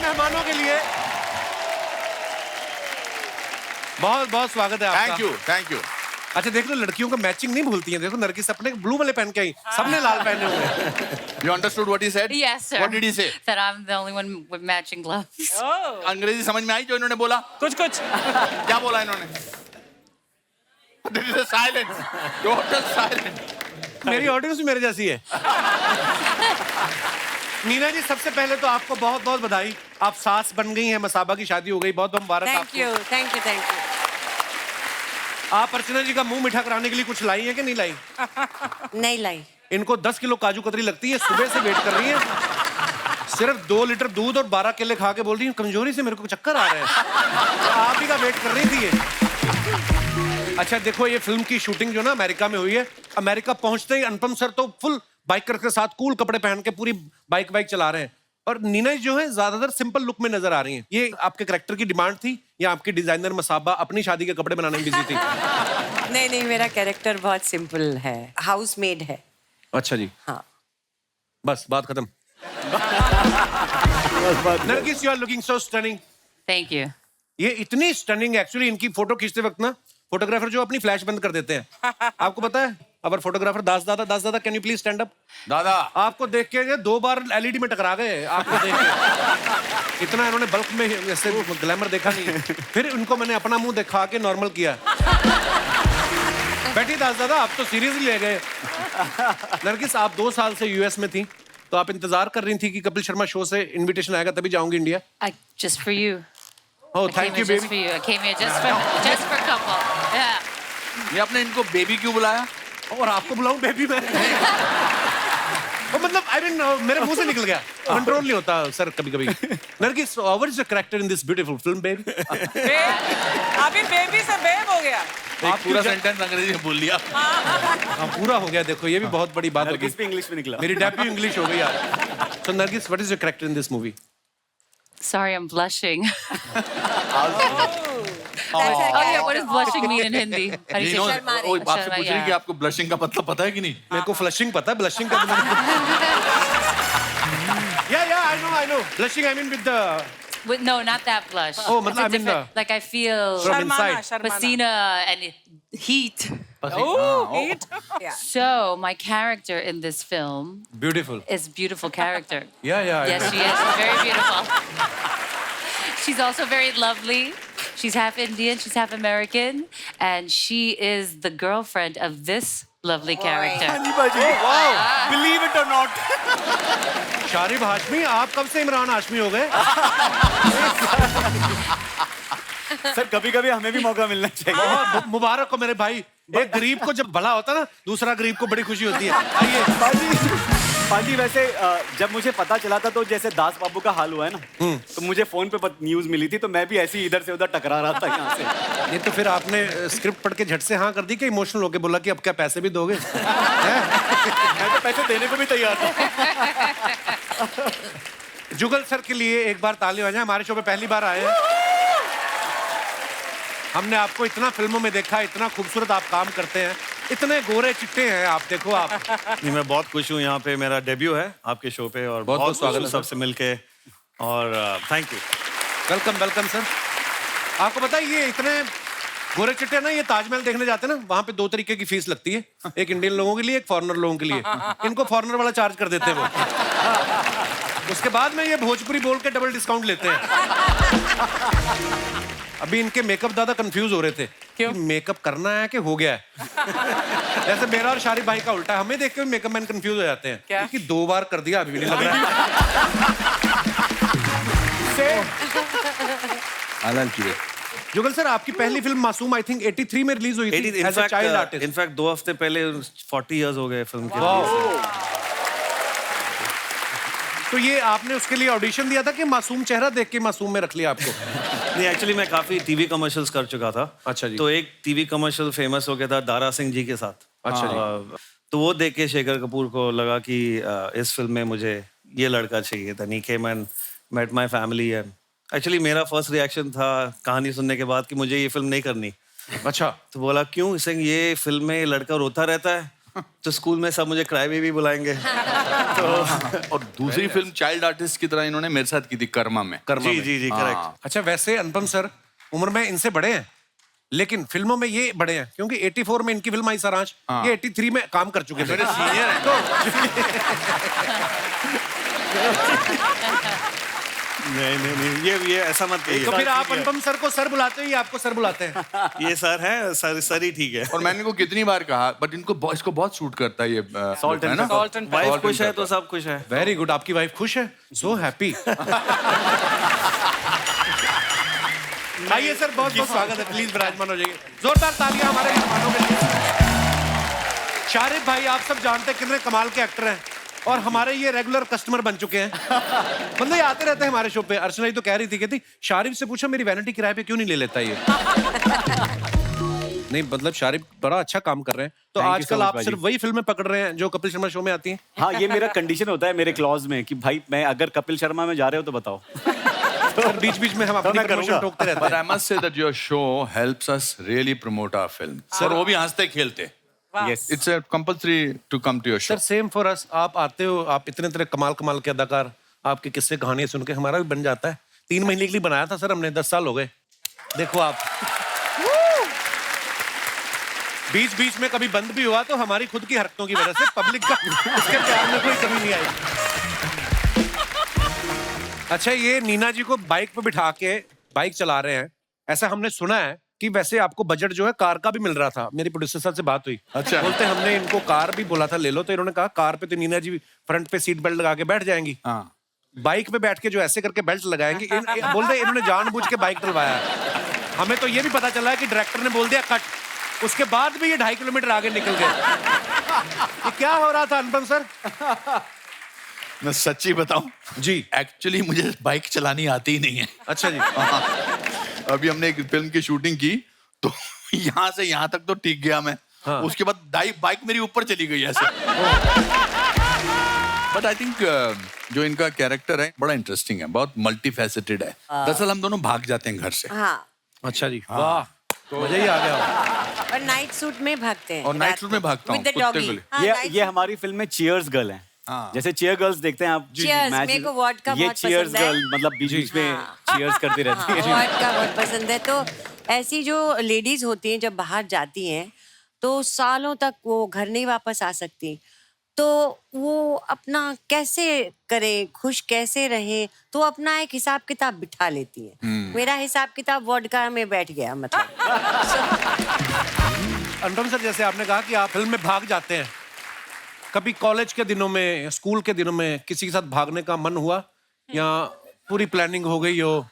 मेहमानों के लिए बहुत बहुत स्वागत है आपका। Thank you. अच्छा देख लो, लड़कियों का मैचिंग नहीं भूलती हैं। देखो नरगिस अपने ब्लू वाले पहन के आई, सबने लाल पहने हुए हैं। You understood what he said? Yes, sir. What did he say? That I'm the only one with matching gloves. अंग्रेजी समझ में आई जो इन्होंने बोला? कुछ क्या बोला इन्होंने? There is a silence. Total silence. मेरी ऑडियंस भी मेरे जैसी है। मीना जी, सबसे पहले तो आपको बहुत बहुत बधाई। आप सास बन गई हैं, मसाबा की शादी हो गई, बहुत बहुत मुबारक आपको। Thank you. आप अर्चना जी का मुंह मीठा कराने के लिए कुछ लाई है कि नहीं लाई? नहीं लाई। इनको 10 किलो काजू कतरी लगती है, सुबह से वेट कर रही है। सिर्फ 2 लीटर दूध और 12 केले खा के बोल रही है कमजोरी से मेरे को चक्कर आ रहे हैं। तो आप ही का वेट कर रही थी ये। अच्छा देखो, ये फिल्म की शूटिंग जो ना अमेरिका में हुई है। अमेरिका पहुंचते ही अनुपम सर तो फुल बाइकर के साथ कूल कपड़े पहन के पूरी बाइक चला रहे हैं, और नीना जो है ज्यादातर सिंपल लुक में नजर आ रही हैं। ये आपके कैरेक्टर की डिमांड थी या आपकी डिजाइनर मसाबा अपनी शादी के कपड़े बनाने में बिजी थी? नहीं, मेरा कैरेक्टर बहुत सिंपल है, हाउस मेड है। अच्छा जी, हाँ। बस बात खत्म। Nargis, you are looking so stunning. Thank you. ये इतनी स्टनिंग, एक्चुअली इनकी फोटो खींचते वक्त ना फोटोग्राफर जो अपनी फ्लैश बंद कर देते हैं। आपको पता है? अगर फोटोग्राफर दास दादा can you please stand up? दादा, आपको देख के 2 बार एलईडी में टकरा गए आपको देख के। इतना इन्होंने बल्क में ऐसे ग्लैमर देखा नहीं। फिर उनको मैंने अपना मुंह दिखा के नॉर्मल किया। बैठी दास दादा, आप तो सीरियसली ले गए। नरगिस, आप 2 साल से यूएस में थी, तो आप इंतजार कर रही थी कि कपिल शर्मा शो से इनविटेशन आएगा तभी जाऊंगी India. Just for you. Oh I thank came you here just for baby. you. I came here just for couple. Yeah. ये आपने इनको बेबी क्यों बुलाया? और आपको बुलाऊं बेबी मैं? मतलब आई मीन मेरे मुंह से निकल गया, कंट्रोल नहीं होता सर कभी कभी। Nargis, what is the character in this beautiful film baby? अभी बेबी से बेब हो गया। आप पूरा सेंटेंस अंग्रेजी में बोल लिया। हाँ पूरा हो गया। देखो ये भी बहुत बड़ी बात होगी। नरगिस भी इंग्लिश में निकला। मेरी डेब्यू इंग्लिश हो गई यार। So Nargis, what is your character in this movie? Sorry, I'm blushing. Oh yeah, what does blushing mean in Hindi? How do you say Sharma रही। वो आपसे पूछ रही yeah. कि आपको ब्लशिंग का मतलब पता है कि नहीं? मेरे को फ्लशिंग पता है, ब्लशिंग का या I know blushing I mean with the No, not that blush. Oh, It's matlab, I mean, different. Like I feel from inside. pasina and heat. Oh, heat. So my character in this film beautiful. is beautiful character. या Yes, she is. She's very beautiful. She's also very lovely. She's half Indian, she's half American, and she is the girlfriend of this lovely character. Believe it or not. Sharib Hashmi, आप कब से इमरान हाशमी हो गए? Sir कभी-कभी हमें भी मौका मिलना चाहिए। मुबारक हो मेरे भाई। एक गरीब को जब भला होता है ना, दूसरा गरीब को बड़ी खुशी होती है। आइए। पाजी वैसे जब मुझे पता चला था तो जैसे दास बाबू का हाल हुआ है ना, तो मुझे फोन पे न्यूज मिली थी, तो मैं भी ऐसे ही इधर से उधर टकरा रहा था यहाँ से। ये तो फिर आपने स्क्रिप्ट पढ़ के झट से हाँ कर दी कि इमोशनल होके बोला कि अब क्या पैसे भी दोगे? मैं तो पैसे देने को भी तैयार था। जुगल सर के लिए एक बार ताली हो जाए। हमारे शो पे पहली बार आए हैं। हमने आपको इतना फिल्मों में देखा, इतना खूबसूरत आप काम करते हैं, इतने गोरे चिट्टे हैं आप। देखो आप। नहीं, मैं बहुत खुश हूँ, यहाँ पे मेरा डेब्यू है आपके शो पे, और बहुत बहुत स्वागत स्वागत है सबसे मिलके, और thank you. Welcome welcome sir. आपको पता है ये इतने गोरे चिट्टे ना, ये ताजमहल देखने जाते हैं ना, वहाँ पे 2 तरीके की फीस लगती है, एक इंडियन लोगों के लिए, एक फॉरेनर लोगों के लिए। इनको फॉरेनर वाला चार्ज कर देते हैं वो। उसके बाद में ये भोजपुरी बोल के डबल डिस्काउंट लेते हैं। अभी इनके मेकअप दादा कंफ्यूज हो रहे थे। क्यों? मेकअप करना है कि हो गया है? जैसे मेरा और शारिब भाई का उल्टा है, हमें देख के मेकअप मैन कंफ्यूज हो जाते हैं। क्या? कि 2 बार कर दिया, अभी भी नहीं लग रहा है। जुगल सर, आपकी पहली फिल्म मासूम आई थिंक 83 में रिलीज हुई थी as a child artist. In fact 2 हफ्ते पहले 40 इयर्स हो गए फिल्म के लिए। तो ये आपने उसके लिए ऑडिशन दिया था कि मासूम चेहरा देख के मासूम में रख लिया आपको? नहीं, एक्चुअली मैं काफी टीवी कमर्शियल्स कर चुका था। अच्छा जी। तो एक टीवी कमर्शियल फेमस हो गया था दारा सिंह जी के साथ। अच्छा जी। तो वो देख के शेखर कपूर को लगा कि इस फिल्म में मुझे ये लड़का चाहिए था। He came and met my family, and actually मेरा फर्स्ट रिएक्शन था कहानी सुनने के बाद कि मुझे ये फिल्म नहीं करनी। अच्छा। तो बोला क्यों? इसे ये फिल्म में लड़का रोता रहता है तो स्कूल में सब मुझे क्राई बेबी बुलाएंगे। और दूसरी फिल्म चाइल्ड आर्टिस्ट की तरह इन्होंने मेरे साथ की थी कर्मा में। जी जी जी, करेक्ट। अच्छा, वैसे अनुपम सर उम्र में इनसे बड़े हैं, लेकिन फिल्मों में ये बड़े हैं, क्योंकि 84 में इनकी फिल्म आई सारांश, ये 83 में काम कर चुके थे। मेरे सीनियर हैं। नहीं, ये ऐसा मत कहिए। तो फिर आप अनुपम सर को सर बुलाते हो या आपको सर बुलाते हैं? ये सर है, सर ही ठीक है। और मैंने इनको कितनी बार कहा, बट इसको बहुत सूट करता है ये Salt and है ना? Salt and वाइफ खुश है तो सब खुश है। वेरी गुड, आपकी वाइफ खुश है, सो हैप्पी। आइए सर, बहुत बहुत स्वागत है, प्लीज विराजमान हो जाइए। जोरदार तालियां हमारे मेहमानों के लिए। शारिफ भाई, आप सब जानते हैं कितने कमाल के एक्टर हैं और हमारे ये रेगुलर कस्टमर बन चुके हैं। मतलब ये आते रहते हैं हमारे शो पे। अर्चना जी तो कह रही थी, कहती शारिफ से पूछो मेरी वैनिटी किराए पे क्यों नहीं ले लेता ये। नहीं, मतलब शारिफ बड़ा अच्छा काम कर रहे हैं। तो Thank you आजकल so much, आप भाजी। सिर्फ वही फिल्में पकड़ रहे हैं जो कपिल शर्मा शो में आती हैं? हाँ, ये मेरा कंडीशन होता है मेरे क्लॉज में कि भाई मैं अगर कपिल शर्मा में जा रहे हो तो बताओ। सर बीच बीच में हम अपनी मैं प्रमोशन करूंगा। टोकते रहते But हैं। I must say that your show helps us really promote our film. और वो भी हंसते खेलते। Yes. It's a compulsory to come to your show. Sir same for us. आप आते हो, आप इतने तरह कमाल कमाल के अदाकार, आपके किस्से कहानियां सुन के हमारा भी बन जाता है। 3 महीने के लिए बनाया था सर हमने, 10 साल हो गए। देखो आप, बीच बीच में कभी बंद भी हुआ तो हमारी खुद की हरकतों की वजह से, पब्लिक का उसके प्यार में कोई कमी नहीं आई। अच्छा, ये नीना जी को बाइक पे बिठा के बाइक चला रहे हैं, ऐसा हमने सुना है कि वैसे आपको बजट जो है कार का भी मिल रहा था। मेरी प्रोड्यूसर साहब से बात हुई, अच्छा। बोलते हमने इनको कार भी बोला था ले लो, तो इन्होंने कहा कार पे तो नीना जी फ्रंट पे सीट बेल्ट लगा के बैठ जाएंगी, हाँ। बाइक पे बैठ के जो ऐसे करके बेल्ट लगाएंगे। बोलते इन्होंने जानबूझ के बाइक डलवाया है। हमें तो ये भी पता चला है कि डायरेक्टर ने बोल दिया कट, उसके बाद भी ये 2.5 किलोमीटर आगे निकल गए। ये क्या हो रहा था अनुपम सर? मैं सच्ची बताऊं जी, एक्चुअली मुझे बाइक चलानी आती ही नहीं है। अच्छा जी। अभी हमने एक फिल्म की शूटिंग की तो यहाँ से यहाँ तक तो ठीक गया मैं। हाँ। उसके बाद बाइक मेरी ऊपर चली गई ऐसे। बट आई थिंक जो इनका कैरेक्टर है बड़ा इंटरेस्टिंग है, बहुत मल्टी फैसेटेड है। दरअसल हम दोनों भाग जाते हैं घर से। हाँ, अच्छा जी, वाह, मजा ही आ गया। और नाइट सूट में भागते हैं। और नाइट सूट में भागता हूँ, With the कुत्ते doggy. को ले। हाँ, ये night ये suit. हमारी फिल्म में चीयर्स गर्ल है। हाँ। जैसे चीयर गर्ल्स देखते हैं आप। Cheers, match- मेरे को वॉडका ये बहुत चीयर्स पसंद है। गर्ल मतलब बीच बीच में चीयर्स करती रहती है। वॉडका बहुत पसंद है। तो ऐसी जो लेडीज होती हैं जब बाहर जाती हैं तो सालों तक वो घर नहीं वापस आ सकती, तो वो अपना कैसे करे, खुश कैसे रहे, तो अपना एक हिसाब किताब बिठा लेती है। मेरा हिसाब किताब वॉडका में बैठ गया। मतलब अनुपम सर, जैसे आपने कहा कि आप फिल्म में भाग जाते हैं, कभी कॉलेज के दिनों में, स्कूल के दिनों में किसी के साथ भागने का मन हुआ या पूरी प्लानिंग हो गई हो,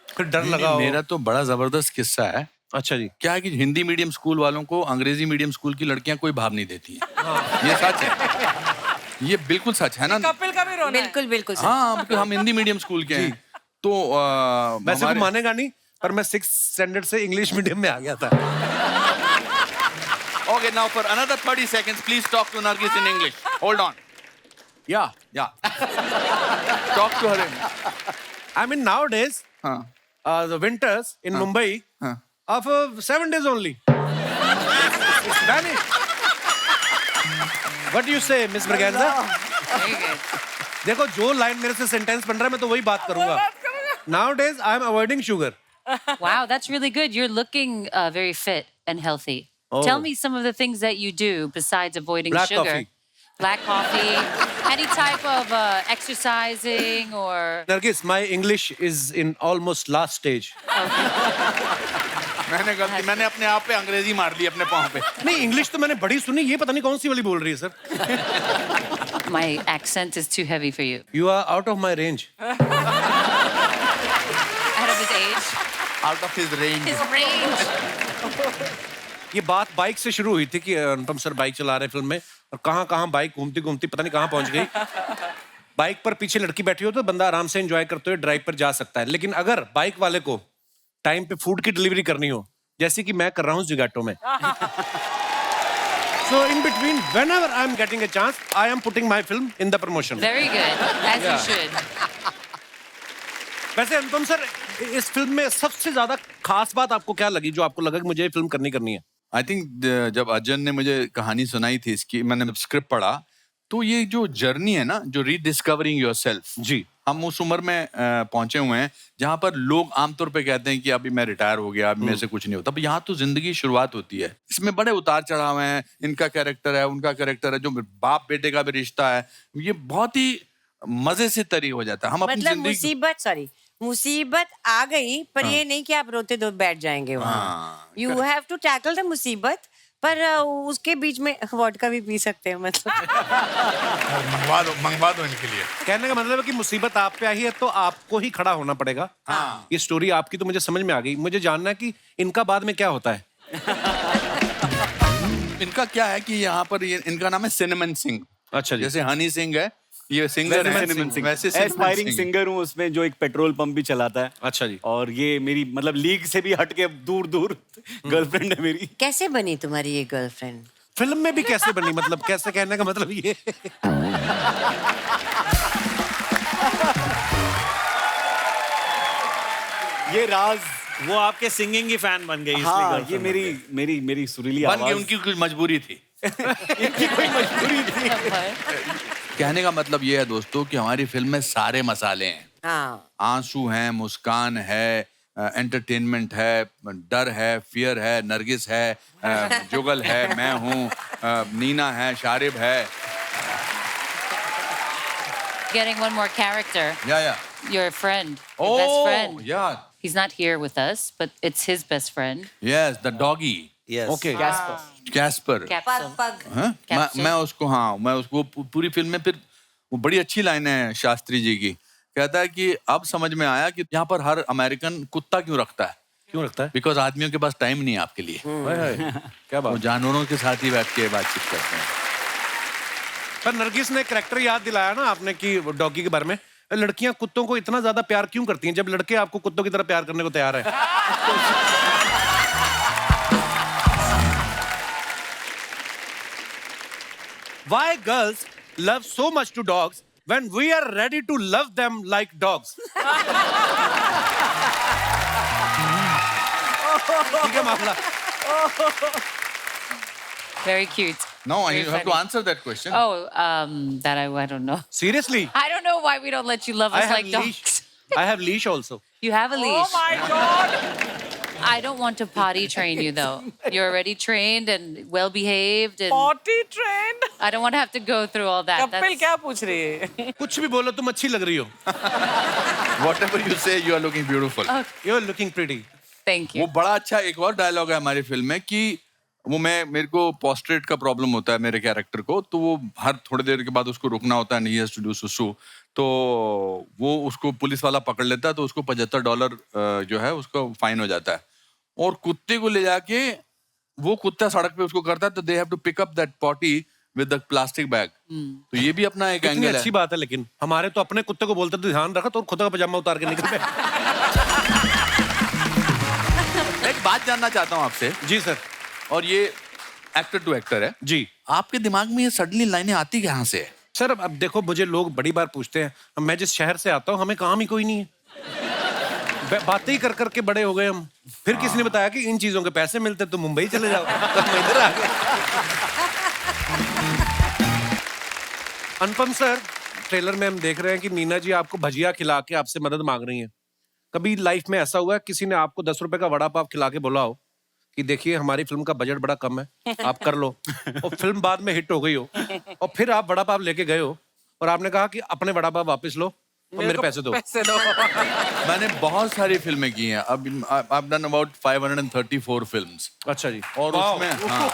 फिर डर लगा हो? मेरा तो बड़ा जबरदस्त किस्सा है। अच्छा जी। क्या है कि हिंदी मीडियम स्कूल वालों को अंग्रेजी मीडियम स्कूल की लड़कियां कोई भाव नहीं देती हैं। ये सच है, ये बिल्कुल सच है ना। कपिल का भी रोना है। बिल्कुल बिल्कुल सच। हाँ, क्योंकि हम हिंदी मीडियम स्कूल के हैं तो वैसे वो मानेगा नहीं, पर मैं 6th स्टैंडर्ड से इंग्लिश मीडियम में आ गया था। Okay, now for another 30 seconds, please talk to Nargis in English. Hold on. Yeah. Yeah. Talk to her in. I mean nowadays, हाँ. the winters in Mumbai हाँ. are for 7 days only. It's vanished. What do you say, Miss Braganza? Very good. देखो, जो line मेरे से sentence बन रहा है मैं तो वही बात करूंगा। Nowadays I am avoiding sugar. Wow, that's really good. You're looking very fit and healthy. Oh. Tell me some of the things that you do besides avoiding Black sugar. coffee. Black coffee. Any type of exercising or... Nargis, my English is in almost last stage. मैंने अपने आप पे अंग्रेजी मार ली अपने पाँव पे। नहीं, इंग्लिश तो मैंने बड़ी सुनी, ये पता नहीं कौन सी वाली बोल रही है sir. My accent is too heavy for you. You are out of my range. Out of his age. Out of his range. His range. ये बात बाइक से शुरू हुई थी कि अनुपम सर बाइक चला रहे फिल्म में, और कहाँ कहाँ बाइक घूमती घूमती पता नहीं कहाँ पहुंच गई। बाइक पर पीछे लड़की बैठी हो तो बंदा आराम से एंजॉय करते हुए ड्राइव पर जा सकता है, लेकिन अगर बाइक वाले को टाइम पे फूड की डिलीवरी करनी हो, जैसे कि मैं कर रहा हूँ ज़ोमैटो में, so in between whenever I am getting a chance, I am putting my film in the promotion. Very good. As you should. वैसे अनुपम सर, इस फिल्म में सबसे ज्यादा खास बात आपको क्या लगी, जो आपको लगा कि मुझे ये फिल्म करनी है? आई थिंक जब अजन ने मुझे कहानी सुनाई थी इसकी, मैंने स्क्रिप्ट पढ़ा, तो ये जो जर्नी है ना, जो रीडिस्कवरिंग योरसेल्फ, जी, हम उस उम्र में पहुंचे हुए हैं जहां पर लोग आमतौर पे कहते हैं कि अभी मैं रिटायर हो गया, अभी मेरे से कुछ नहीं होता। अब यहाँ तो जिंदगी की शुरुआत होती है, इसमें बड़े उतार चढ़ाव हैं, इनका कैरेक्टर है, उनका कैरेक्टर है, जो बाप बेटे का भी रिश्ता है, ये बहुत ही मजे से तरी हो जाता है। हम अपनी मतलब जिंदगी मुसीबत आ गई, पर ये नहीं कि आप रोते दो बैठ जाएंगे वहाँ। हाँ, you have to tackle the मुसीबत, पर उसके बीच में वोडका भी पी सकते हैं मतलब। मंगवा दो इनके लिए। कहने का मतलब है कि मुसीबत आप पे आई है तो आपको ही खड़ा होना पड़ेगा। हाँ। ये स्टोरी आपकी तो मुझे समझ में आ गई, मुझे जानना है कि इनका बाद में क्या होता है। इनका क्या है कि यहाँ पर इनका नाम है सिनेमन सिंह। अच्छा जी। जैसे हनी सिंह है, ये सिंगर है, वैसे एस्पायरिंग सिंगर हूँ उसमें, जो एक पेट्रोल पंप भी चलाता है। अच्छा जी। और ये मेरी मतलब लीग से भी हटके दूर दूर गर्लफ्रेंड है मेरी। कैसे बनी तुम्हारी ये गर्लफ्रेंड? फिल्म में भी कैसे बनी, मतलब कैसे, कहने का मतलब ये। ये राज, वो आपके सिंगिंग की फैन बन गई इसलिए हाँ, ये girlfriend बन गई। मेरी सुरीली बन गई, आवाज। उनकी कुछ मजबूरी थी। इनकी कोई मजबूरी थी। कहने का मतलब ये है दोस्तों कि हमारी फिल्म में सारे मसाले हैं। हाँ, आंसू हैं, मुस्कान है, एंटरटेनमेंट है, डर है, फियर है, नरगिस है, जुगल है, मैं हूँ, नीना है, शारिब है। Getting one more character. या Your friend, your best friend. या He's not here with us, but it's his best friend. Yes, the doggy, Yes. Okay. Caspar. Capsule. पग। हाँ? Capsule. मैं उसको पूरी फिल्म में, फिर वो बड़ी अच्छी लाइन है शास्त्री जी की, कहता है कि अब समझ में आया कि यहाँ पर हर अमेरिकन कुत्ता क्यों रखता है, क्यों रखता है? बिकॉज आदमियों के पास टाइम नहीं है आपके लिए। हाय हाय, क्या वो बात। जानवरों के साथ ही बैठ के बातचीत करते हैं। पर नरगिस ने कैरेक्टर याद दिलाया ना आपने कि डॉगी के बारे में। लड़कियां कुत्तों को इतना ज्यादा प्यार क्यों करती हैं जब लड़के आपको कुत्तों की तरह प्यार करने को तैयार है? Why girls love so much to dogs when we are ready to love them like dogs? ठीक है मामला। Very cute. No, Very you have to funny. answer that question. Oh, that I don't know. Seriously, I don't know why we don't let you love I us have like dogs. leash. I have leash also. You have a Oh leash. my God! I don't want to potty train you though. You're already trained and well behaved, and Potty trained? I don't want to have to go through all that. Kapil क्या पूछ रही है? कुछ भी बोलो, तुम अच्छी लग रही हो। Whatever you say, you are looking beautiful. You're looking pretty. Thank वो you. बड़ा अच्छा एक और डायलॉग है हमारी फिल्म में कि वो मेरे को पोस्ट्रेट का प्रॉब्लम होता है मेरे कैरेक्टर को, तो वो हर थोड़ी देर के बाद उसको रुकना होता है, ही हैज टू डू सुसु, तो वो उसको पुलिस वाला पकड़ लेता है, तो उसको $75 जो है उसको फाइन हो जाता है, और कुत्ते को ले जाके वो कुत्ता सड़क पे उसको करता है, तो they have to pick up that potty with the plastic bag. तो ये भी अपना एक कितनी एंगल अच्छी है। बात है, लेकिन हमारे तो अपने कुत्ते को बोलते थे ध्यान रखो, तो खुद का पजामा उतार के निकल गए। एक बात जानना चाहता हूँ आपसे, जी सर। और ये एक्टर टू एक्टर है, जी आपके दिमाग में ये सडनली लाइनें आती कहाँ से है? सर, अब देखो, मुझे लोग बड़ी बार पूछते हैं, मैं जिस शहर से आता हूँ हमें काम ही कोई नहीं है, बातें ही कर करके बड़े हो गए हम। फिर किसी ने बताया कि इन चीजों के पैसे मिलते तो मुंबई चले जाओ, तो हम इधर आ गए। अनुपम सर, ट्रेलर में हम देख रहे हैं कि नीना जी आपको भजिया खिला के आपसे मदद मांग रही हैं। कभी लाइफ में ऐसा हुआ है किसी ने आपको 10 रुपए का वड़ा पाव खिला के बोला हो कि देखिए हमारी फिल्म का बजट बड़ा कम है, आप कर लो, और फिल्म बाद में हिट हो गई हो, और फिर आप वड़ा पाव लेके गए हो और आपने कहा कि अपने वड़ा पाव वापस लो और मेरे पैसे दो? पैसे दो। मैंने बहुत सारी फिल्में की हैं, अब I've done about 534 films, अच्छा जी। और वाओ। उसमें हाँ,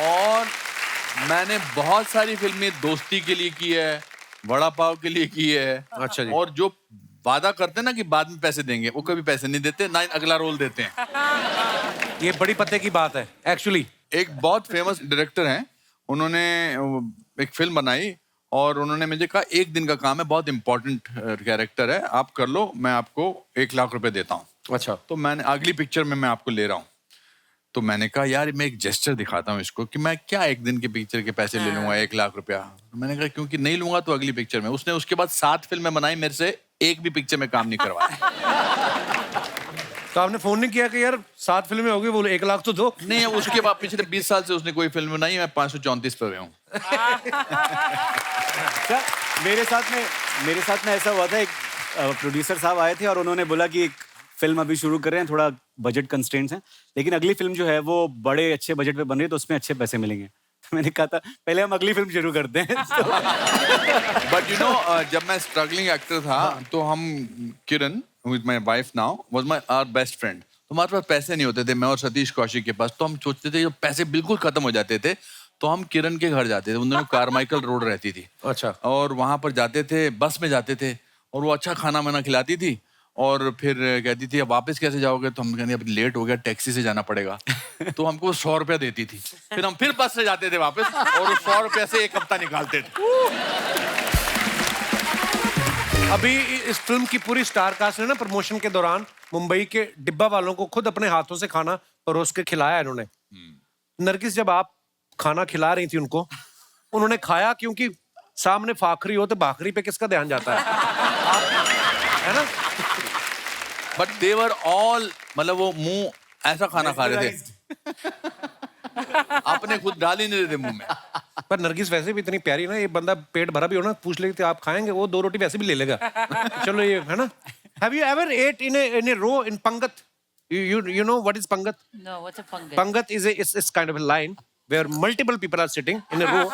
और मैंने बहुत सारी फिल्में दोस्ती के लिए की है, वड़ा पाव के लिए की है। अच्छा जी। और जो वादा करते हैं ना कि बाद में पैसे देंगे, वो कभी पैसे नहीं देते, ना अगला रोल देते हैं। ये बड़ी पते की बात है एक्चुअली। एक बहुत फेमस डायरेक्टर हैं, उन्होंने एक फिल्म बनाई और उन्होंने मुझे कहा 1 दिन का काम है, बहुत इंपॉर्टेंट कैरेक्टर है, आप कर लो, मैं आपको 1 लाख रुपए देता हूँ। अच्छा। तो मैंने अगली पिक्चर में मैं आपको ले रहा हूँ, तो मैंने कहा यार मैं एक जेस्चर दिखाता हूँ इसको कि मैं क्या 1 दिन के पिक्चर के पैसे ले लूंगा 1 लाख रुपया। तो मैंने कहा क्योंकि नहीं लूंगा तो अगली पिक्चर में। उसने उसके बाद 7 फिल्में बनाई, मेरे से एक भी पिक्चर में काम नहीं करवाया। तो आपने फोन नहीं किया कि यार 7 फिल्में हो गई, बोलो 1 लाख तो दो। नहीं, उसके बाद पिछले 20 साल से उसने कोई फिल्म बनाई, मैं 534 पे हूँ। क्या मेरे साथ में ऐसा हुआ था, एक प्रोड्यूसर साहब आए थे और उन्होंने बोला कि एक फिल्म अभी शुरू कर रहे हैं, थोड़ा बजट कंस्ट्रेंट्स हैं, लेकिन अगली फिल्म जो है वो बड़े अच्छे बजट पे बन रही है, तो उसमें अच्छे पैसे मिलेंगे। तो मैंने कहा था पहले हम अगली फिल्म शुरू करते हैं। बट यू नो, जब मैं स्ट्रगलिंग एक्टर था तो हम, Kiran with my wife now was my our best friend, तो हमारे पास पैसे नहीं होते थे, मैं और सतीश कौशिक के पास, तो हम सोचते थे जब पैसे बिल्कुल खत्म हो जाते थे तो हम किरण के घर जाते थे, उन दिनों कारमाइकल रोड रहती थी। अच्छा। और वहां पर जाते थे, बस में जाते थे, और वो अच्छा खाना वाना खिलाती थी, और फिर कहती थी अब वापस कैसे जाओगे, तो हम कहते अब लेट हो गया, टैक्सी से जाना पड़ेगा। तो हमको 100 रुपया देती थी, फिर हम फिर बस से जाते थे वापस, और उस 100 रुपया से 1 हफ्ता निकालते थे। अभी इस फिल्म की पूरी स्टार कास्ट ने ना प्रमोशन के दौरान मुंबई के डिब्बा वालों को खुद अपने हाथों से खाना परोस के खिलाया इन्होंने। नरगिस, जब आप खाना खिला रही थी उनको, उन्होंने खाया, क्योंकि सामने फाखरी हो तो भाखरी पे किसका ध्यान जाता है ना? बट दे वर ऑल, मतलब वो मुंह ऐसा खाना खा रहे थे, अपने खुद डाल ही नहीं रहे थे मुंह में। पर नरगिस वैसे भी इतनी प्यारी ना, ये बंदा पेट भरा भी हो ना, पूछ लेते आप खाएंगे, वो 2 रोटी वैसे भी ले लेगा। चलो ये है ना। Have you ever ate in a row in Pangat? You know what is Pangat? No, what's a fungus? Pangat is kind of a line where multiple people are sitting in a row,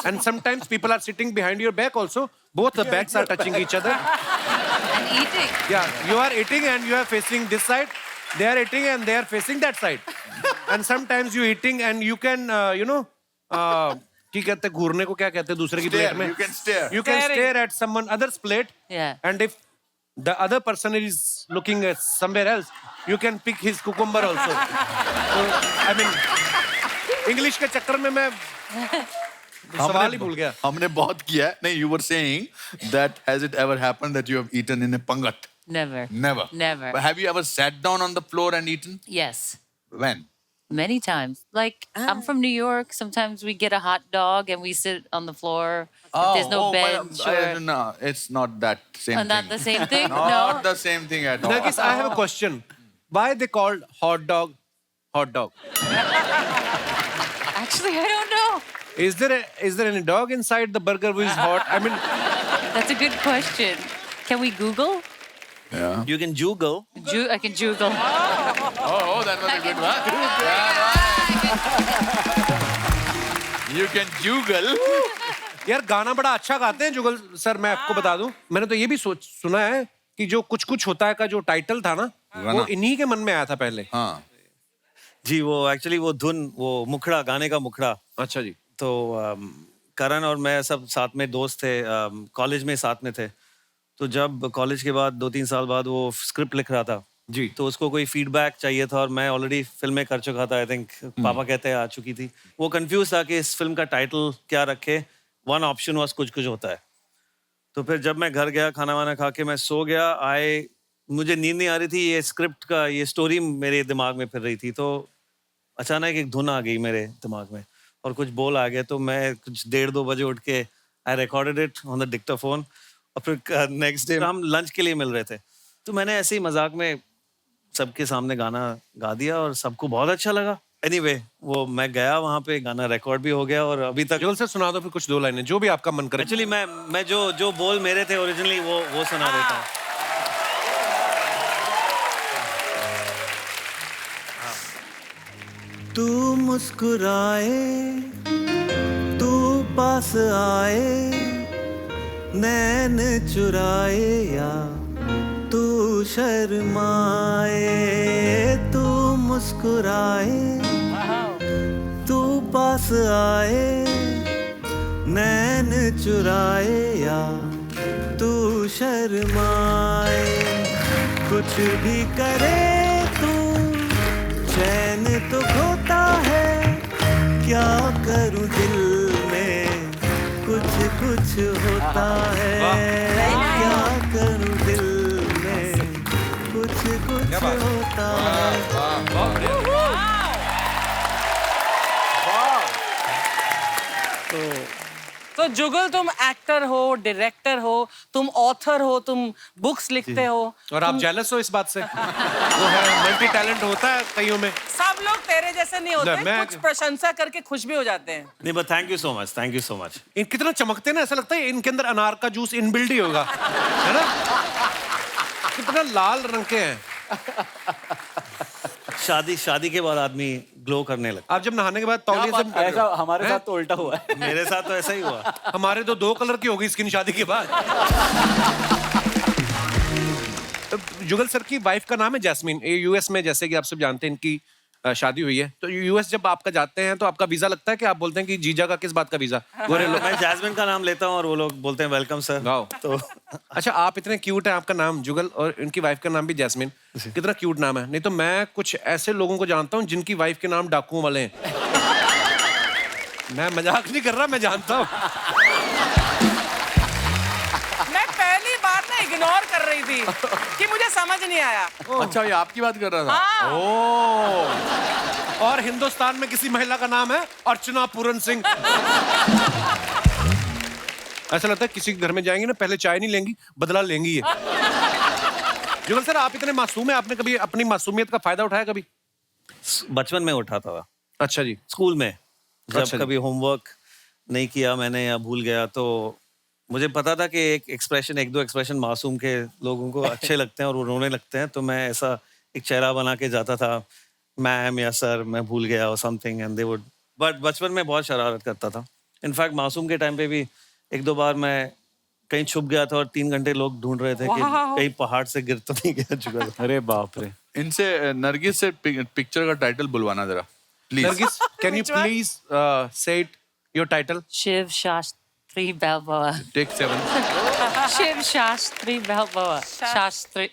and sometimes people are sitting behind your back also. Both the backs are touching each other. And eating. Yeah, you are eating and you are facing this side. They are eating and they are facing that side. And sometimes you eating and you can, क्या कहते हैं, घूरने को क्या कहते हैं दूसरे की plate में? You can stare. You can stare at someone other's plate. Yeah. And if the other person is looking at somewhere else, you can pick his cucumber also. So, I mean, English के चक्कर में मैं सवाल ही भूल गया। हमने बहुत किया है। नहीं, you were saying that has it ever happened that you have eaten in a pangat? Never. Never. Never. But have you ever sat down on the floor and eaten? Yes. When? Many times. Like, I'm from New York. Sometimes we get a hot dog and we sit on the floor. If there's no bench. No, it's not that same thing. Not the same thing? Not No. the same thing at all. Nagis, I have a question. Why they called hot dog hot dog? Actually, I don't know. Is there any dog inside the burger which is hot? I mean, That's a good question. Can we Google? Yeah. You can Google. I can Google. Oh, that was a good one. You can Google. यार गाना बड़ा अच्छा गाते हैं जुगल sir, मैं आपको बता दूं, मैंने तो ये भी सुना है कि जो कुछ कुछ होता है का जो टाइटल था ना, वो इन्हीं के मन में आया था पहले। हाँ। जी, वो एक्चुअली वो धुन, वो मुखड़ा, गाने का मुखड़ा। अच्छा जी। तो करण और मैं सब साथ में दोस्त थे, कॉलेज में साथ में थे। तो जब कॉलेज के बाद 2-3 साल बाद वो स्क्रिप्ट लिख रहा था जी, तो उसको कोई फीडबैक चाहिए था और मैं ऑलरेडी फिल्में कर चुका था। आई थिंक पापा कहते हैं आ चुकी थी। वो कंफ्यूज था कि इस फिल्म का टाइटल क्या रखे। वन ऑप्शन वाज कुछ कुछ होता है। तो फिर जब मैं घर गया, खाना वाना खा के मैं सो गया, मुझे नींद नहीं आ रही थी, ये स्क्रिप्ट का ये स्टोरी मेरे दिमाग में फिर रही थी। तो अचानक एक धुन आ गई मेरे दिमाग में और कुछ बोल आ गए। तो मैं कुछ 1:30-2 बजे उठ के I recorded it on the Dictaphone, और फिर नेक्स्ट डे हम लंच के लिए मिल रहे थे। तो मैंने ऐसे ही मजाक में सबके सामने गाना गा दिया और सबको बहुत अच्छा लगा। एनीवे, वो मैं गया वहाँ पे, गाना रिकॉर्ड भी हो गया और अभी तक। जुगल सर सुना दो फिर कुछ 2 लाइनें, जो भी आपका मन करे। एक्चुअली मैं जो बोल मेरे थे ओरिजिनली वो सुना देता हूँ। तू मुस्कुराए, तू पास आए, नैन चुराए या तू शर्माए, तू मुस्कुराए, तू पास आए, नैन चुराए या तू शर्माए, कुछ भी करे तू चैन तो खोता है, क्या करूं दिल में कुछ कुछ होता है, क्या करूं दिल में कुछ कुछ होता है। So तो जुगल तुम एक्टर हो, डायरेक्टर हो, तुम ऑथर हो, तुम बुक्स लिखते हो, और आप जेलस हो इस बात से? वो है, मल्टी टैलेंट होता है कईयों में। सब लोग तेरे जैसे नहीं होते, मैं- कुछ प्रशंसा करके खुश भी हो जाते हैं। नहीं but thank you so much, thank you so much. इन कितना चमकते हैं ना, ऐसा लगता है इनके अंदर अनार का जूस इनबिल्ट ही होगा, है ना? कितना लाल रंग के हैं। शादी के बाद आदमी ग्लो करने लगता आप जब नहाने के बाद तौलिए से ऐसा हमारे साथ तो उल्टा हुआ है। है। मेरे साथ तो ऐसा ही हुआ। हमारे तो 2 कलर की होगी स्किन शादी के बाद। जुगल सर की वाइफ का नाम है जैस्मीन। ये यूएस में, जैसे कि आप सब जानते हैं, इनकी शादी हुई है। तो यूएस जब आपका जाते हैं तो आपका वीजा लगता है कि आप बोलते हैं कि जीजा का किस बात का वीजा? गोरे लोग। मैं जैस्मिन का नाम लेता हूँ और वो लोग बोलते हैं वेलकम सर। वाओ। तो अच्छा, आप इतने क्यूट हैं, आपका नाम जुगल और इनकी वाइफ का नाम भी जैस्मिन। कितना क्यूट नाम है। नहीं तो मैं कुछ ऐसे लोगों को जानता हूँ जिनकी वाइफ के नाम डाकुओं वाले हैं। मैं मजाक नहीं कर रहा, मैं जानता हूँ। मैं पहली बार ना इग्नोर कर रही थी कि मुझे समझ नहीं आया। अच्छा, ये आपकी बात कर रहा था। हाँ। ओ। और हिंदुस्तान में किसी महिला का नाम है अर्चना पूरन सिंह। ऐसा लगता है किसी के घर में जाएंगे ना, पहले चाय नहीं लेंगी, बदला लेंगी ये। जुगल सर, आप इतने मासूम हैं, आपने कभी अपनी मासूमियत का फायदा उठाया कभी? बचपन में उठाता था अच्छा जी। स्कूल में, जब अच्छा जी। कभी होमवर्क नहीं किया मैंने या भूल गया तो मुझे पता था कि एक दो एक्सप्रेशन मासूम के लोगों को अच्छे लगते हैं और वो रोने लगते हैं, तो मैं ऐसा एक चेहरा बना के जाता था, मैम या सर मैं भूल गया और something, and they would. But बचपन में बहुत शरारत करता था। इनफैक्ट मासूम के टाइम पे भी 1-2 बार मैं कहीं छुप गया था और 3 घंटे लोग ढूंढ रहे थे कि कहीं पहाड़ से गिर तो नहीं गया जुगल। अरे बाप रे। इनसे नरगिस से पिक्चर का टाइटल बुलवाना जरा, please. Nargis, can you please say it your title? Shiv Shastri Balboa. Take 7। Shiv Shastri Balboa. Shastri.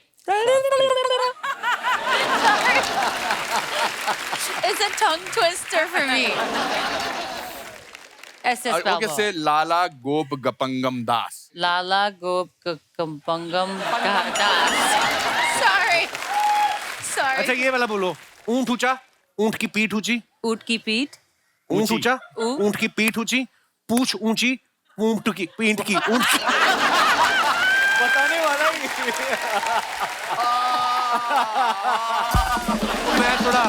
It's a tongue twister for me. SS okay, Balboa. से लाला गोप गपंगम दास। Lala Gop Kampangam Das. Sorry. Sorry. अच्छा, ये वाला बोलो। ऊंट ऊंचा, ऊंट की पीठ ऊंची। Oot ki peet. ऊंट ऊंचा, ऊंट। ऊंट की पीठ ऊंची, पूछ ऊंची, ऊंट की पीठ की ऊंट की। बताने वाला ही। मैं थोड़ा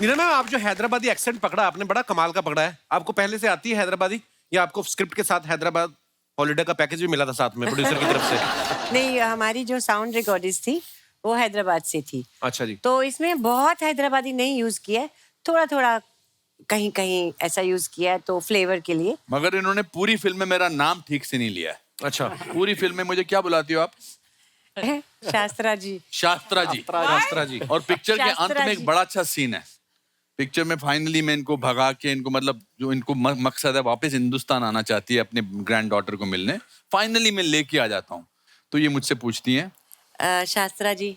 मीरा मैम, आप जो हैदराबादी एक्सेंट पकड़ा आपने, बड़ा कमाल का पकड़ा है। आपको पहले से आती है हैदराबादी या आपको स्क्रिप्ट के साथ हैदराबाद हॉलिडे का पैकेज भी मिला था साथ में प्रोड्यूसर की तरफ से? नहीं, हमारी जो साउंड रिकॉर्डिस्ट थी वो हैदराबाद से थी, अच्छा जी। तो इसमें बहुत हैदराबादी नहीं यूज किया है, थोड़ा थोड़ा कहीं कहीं ऐसा यूज किया है, तो फ्लेवर के लिए। मगर इन्होंने पूरी फिल्म में मेरा नाम ठीक से नहीं लिया है। अच्छा, पूरी फिल्म में मुझे क्या बुलाती हो आप? शास्त्रा जी। शास्त्रा जी। शास्त्रा जी। और पिक्चर के अंत शास्त्रा में जी। एक बड़ा अच्छा सीन है। पिक्चर में फाइनली मैं इनको भगा के, इनको मतलब जो इनको मकसद है वापस हिंदुस्तान आना चाहती है अपने ग्रैंड डॉटर को मिलने, फाइनली मैं लेके आ जाता हूँ। तो ये मुझसे पूछती हैं, शास्त्रा जी,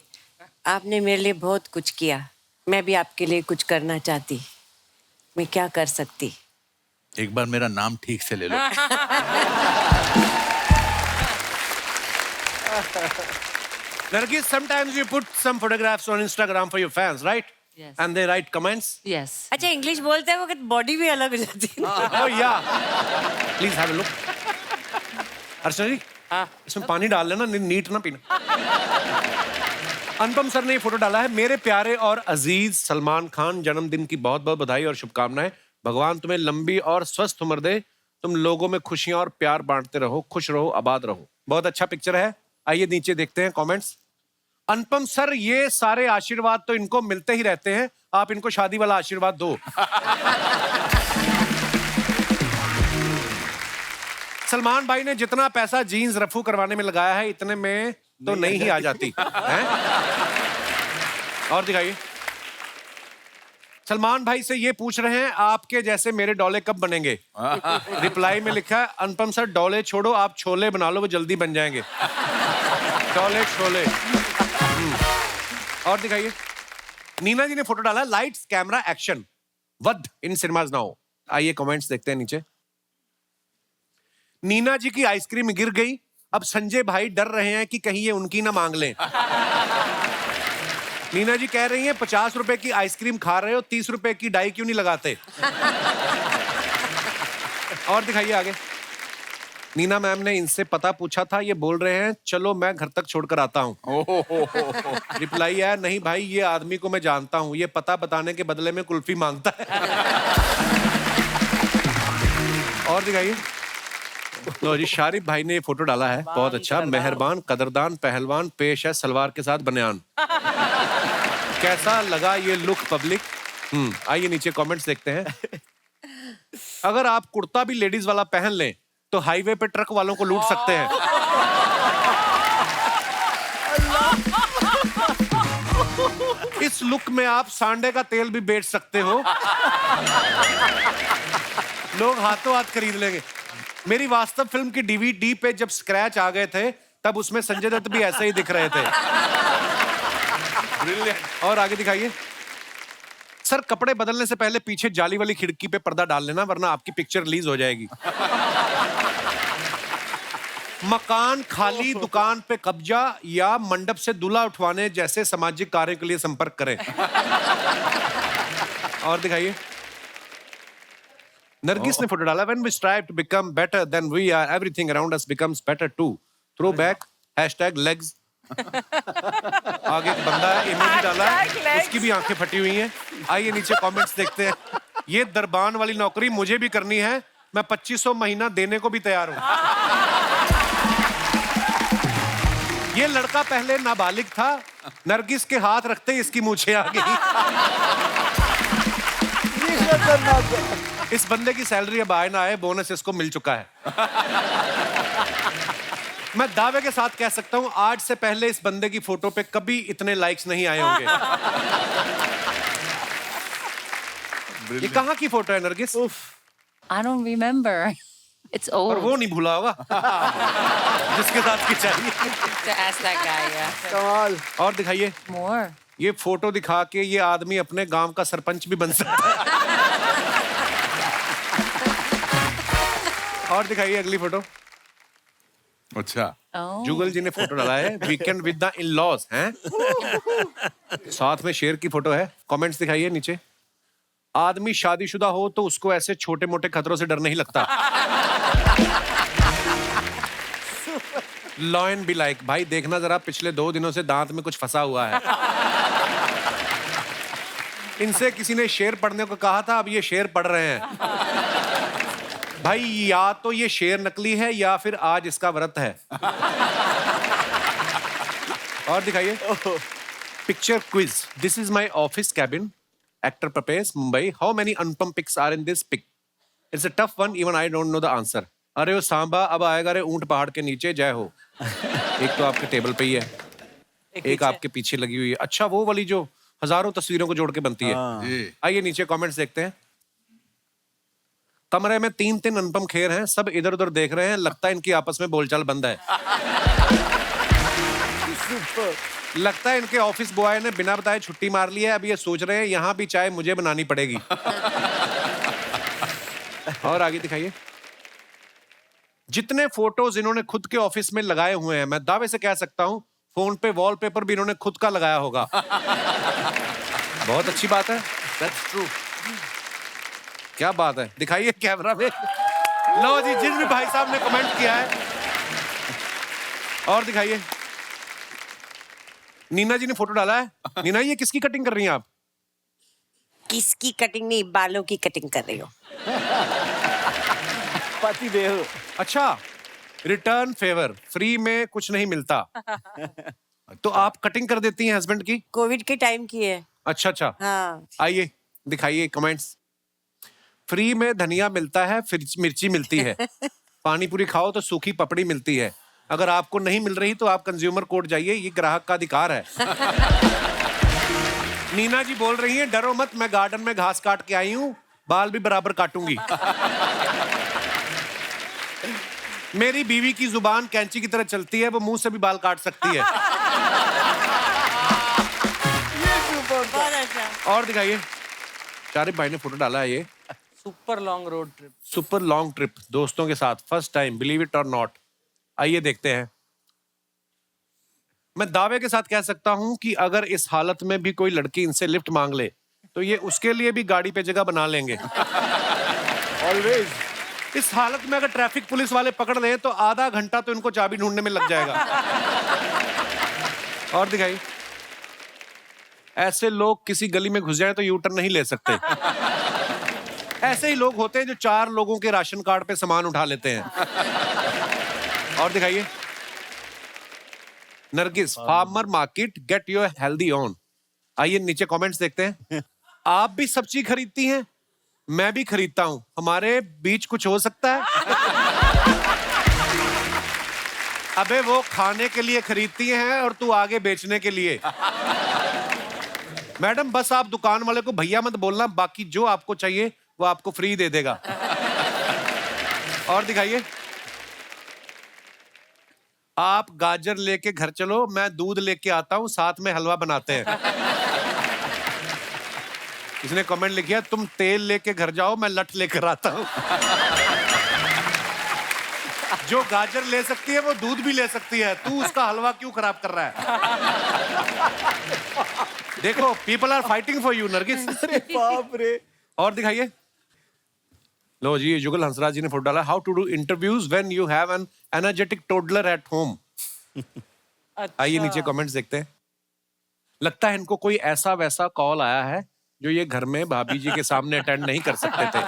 आपने मेरे लिए बहुत कुछ किया, मैं भी आपके लिए कुछ करना चाहती, मैं क्या कर सकती? एक बार मेरा नाम ठीक से ले लो। Nargis, sometimes you put some photographs on Instagram for your fans, right? Yes. And they write comments. Yes. अच्छा, इंग्लिश बोलते हैं वो बॉडी भी अलग हो जाती है। Oh yeah. Please have a look. अर्चना जी, इसमें पानी डाल लेना, नीट ना पीना। अनुपम सर ने ये फोटो डाला है। मेरे प्यारे और अजीज सलमान खान, जन्मदिन की बहुत बहुत बधाई और शुभकामनाएं। भगवान तुम्हें लंबी और स्वस्थ उम्र दे, तुम लोगों में खुशियां और प्यार बांटते रहो, खुश रहो, आबाद रहो। बहुत अच्छा पिक्चर है। आइए नीचे देखते हैं कमेंट्स। अनुपम सर, ये सारे आशीर्वाद तो इनको मिलते ही रहते हैं, आप इनको शादी वाला आशीर्वाद दो। सलमान भाई ने जितना पैसा जीन्स रफू करवाने में लगाया है, इतने में तो नहीं ही आ जाती हैं? और दिखाइए। सलमान भाई से ये पूछ रहे हैं, आपके जैसे मेरे डोले कब बनेंगे? रिप्लाई में लिखा है, अनुपम सर डोले छोड़ो, आप छोले बना लो, वो जल्दी बन जाएंगे। डोले छोले। और दिखाइए। नीना जी ने फोटो डाला, लाइट्स कैमरा एक्शन, वध इन सिनेमाज नाउ। आइए कमेंट्स देखते हैं नीचे। नीना जी की आइसक्रीम गिर गई, अब संजय भाई डर रहे हैं कि कहीं ये उनकी ना मांग लें। नीना जी कह रही हैं, 50 रुपए की आइसक्रीम खा रहे हो, 30 रुपए की डाई क्यों नहीं लगाते? और दिखाइए आगे। नीना मैम ने इनसे पता पूछा था, ये बोल रहे हैं चलो मैं घर तक छोड़कर आता हूँ। रिप्लाई है, नहीं भाई ये आदमी को मैं जानता हूँ, ये पता बताने के बदले में कुल्फी मांगता है। और दिखाइए। लो जी, शारिफ भाई ने ये फोटो डाला है, बहुत अच्छा। मेहरबान, कदरदान, पहलवान, पेश है सलवार के साथ बनियान। कैसा लगा ये लुक पब्लिक? आइए नीचे कमेंट्स देखते हैं। अगर आप कुर्ता भी लेडीज वाला पहन लें तो हाईवे पे ट्रक वालों को लूट सकते हैं। इस लुक में आप सांडे का तेल भी बेच सकते हो, लोग हाथों हाथ खरीद लेंगे। मेरी वास्तव फिल्म की डीवीडी पे जब स्क्रैच आ गए थे तब उसमें संजय दत्त भी ऐसे ही दिख रहे थे। और आगे दिखाइए। सर कपड़े बदलने से पहले पीछे जाली वाली खिड़की पे पर्दा डाल लेना, वरना आपकी पिक्चर रिलीज हो जाएगी। मकान खाली, दुकान पे कब्जा या मंडप से दूल्हा उठवाने जैसे सामाजिक कार्य के लिए संपर्क करें। और दिखाइए। नरगिस ने फोटो डाला, when we strive to become better than we are, everything around us becomes better too. Throwback #legs। आगे एक बंदा है, इमोजी डाला है, उसकी भी आंखें फटी हुई हैं। आइए नीचे कमेंट्स देखते हैं। ये दरबान वाली नौकरी मुझे भी करनी है, मैं 2500 महीना देने को भी तैयार हूं। ये लड़का पहले नाबालिग था, नरगिस के हाथ रखते ही इसकी मूछें आ गई। इस बंदे की सैलरी अब आए ना आए, बोनस इसको मिल चुका है। मैं दावे के साथ कह सकता हूं आज से पहले इस बंदे की फोटो पे कभी इतने लाइक्स नहीं आए होंगे। ये कहां की फोटो है Nargis? I don't remember. It's old. और वो नहीं भूला होगा जिसके साथ की चाहिए। To ask that guy, yeah. कमाल। और दिखाइए। More. ये फोटो दिखा के ये आदमी अपने गांव का सरपंच भी बन सकता है। और दिखाइए अगली फोटो। अच्छा। Oh. जुगल जी ने फोटो डाला है, वीकेंड विद द इन-लॉज हैं। साथ में शेर की फोटो है। कमेंट्स दिखाइए नीचे। आदमी शादीशुदा हो तो उसको ऐसे छोटे मोटे खतरों से डर नहीं लगता। लॉयन बी लाइक, भाई देखना जरा पिछले 2 दिनों से दांत में कुछ फंसा हुआ है। इनसे किसी ने शेर पढ़ने को कहा था, अब ये शेर पढ़ रहे हैं। भाई या तो ये शेर नकली है या फिर आज इसका व्रत है। और दिखाइए। Picture quiz. This is my office cabin. Actor prepares, Mumbai. How many Anupam pics are in this pic? It's a tough one, even I don't know the answer. अरे वो सांबा अब आएगा रे ऊंट पहाड़ के नीचे, जय हो। एक तो आपके टेबल पे ही है, एक आपके पीछे लगी हुई है। अच्छा वो वाली जो हजारों तस्वीरों को जोड़ के बनती है। आइए नीचे कमेंट्स देखते हैं। कमरे में 3 अनुपम खेर हैं, सब इधर उधर देख रहे हैं, लगता है इनकी आपस में बोलचाल बंद है। लगता है इनके ऑफिस बॉय ने बिना बताए छुट्टी मार ली है, अब ये सोच रहे हैं यहाँ भी चाय मुझे बनानी पड़ेगी। और आगे दिखाइए। जितने फोटोज इन्होंने खुद के ऑफिस में लगाए हुए हैं, मैं दावे से कह सकता हूं फोन पे वॉलपेपर भी इन्होंने खुद का लगाया होगा। बहुत अच्छी बात है। That's true. क्या बात है, दिखाइए कैमरा में। लो जी, जिस भी भाई साहब ने कमेंट किया है। और दिखाइए। नीना जी ने फोटो डाला है। नीना, ये किसकी कटिंग कर रही हैं आप? किसकी कटिंग नहीं, बालों की कटिंग कर रही हो। पति देव। अच्छा, रिटर्न फेवर, फ्री में कुछ नहीं मिलता। तो आप कटिंग कर देती हैं हस्बैंड की? कोविड के टाइम की है। अच्छा अच्छा। हाँ। आइए दिखाइए कमेंट्स। फ्री में धनिया मिलता है, फिर मिर्ची मिलती है। पानी पूरी खाओ तो सूखी पपड़ी मिलती है। अगर आपको नहीं मिल रही तो आप कंज्यूमर कोर्ट जाइए, ये ग्राहक का अधिकार है। नीना जी बोल रही हैं, डरो मत, मैं गार्डन में घास काट के आई हूं, बाल भी बराबर काटूंगी। मेरी बीवी की जुबान कैंची की तरह चलती है, वो मुंह से भी बाल काट सकती है। बहुत अच्छा। और दिखाइए। शारिफ भाई ने फोटो डाला है, ये super long road trip. Super long trip दोस्तों के साथ, फर्स्ट टाइम, बिलीव इट और नॉट। आइए देखते हैं। मैं दावे के साथ कह सकता हूं कि अगर इस हालत में भी कोई लड़की इनसे लिफ्ट मांग ले तो ये उसके लिए भी गाड़ी पे जगह बना लेंगे। ऑलवेज। इस हालत में अगर ट्रैफिक पुलिस वाले पकड़ लें तो आधा घंटा तो इनको चाबी ढूंढने में लग जाएगा। और दिखाइए, ऐसे लोग किसी गली में घुस जाए तो यू टर्न नहीं ले सकते। ऐसे ही लोग होते हैं जो 4 लोगों के राशन कार्ड पे सामान उठा लेते हैं। और दिखाइए, Nargis, farmer market, get your healthy on. आइए नीचे कमेंट्स देखते हैं। आप भी सब्जी खरीदती हैं, मैं भी खरीदता हूं, हमारे बीच कुछ हो सकता है? अबे वो खाने के लिए खरीदती हैं और तू आगे बेचने के लिए। मैडम बस आप दुकान वाले को भैया मत बोलना, बाकी जो आपको चाहिए वो आपको फ्री दे देगा। और दिखाइए, आप गाजर लेके घर चलो, मैं दूध लेके आता हूं, साथ में हलवा बनाते हैं। इसने कमेंट लिखा, तुम तेल लेके घर जाओ, मैं लठ लेकर आता हूं। जो गाजर ले सकती है वो दूध भी ले सकती है, तू उसका हलवा क्यों खराब कर रहा है? देखो, people are fighting for you Nargis. अरे बाप रे। और दिखाइए, लो जी, जुगल हंसराज जी ने फोटो डाला, how to do interviews when you have an energetic toddler at home. आइए नीचे कमेंट्स देखते हैं। लगता है इनको कोई ऐसा वैसा कॉल आया है जो ये घर में भाभी जी के सामने अटेंड नहीं कर सकते थे।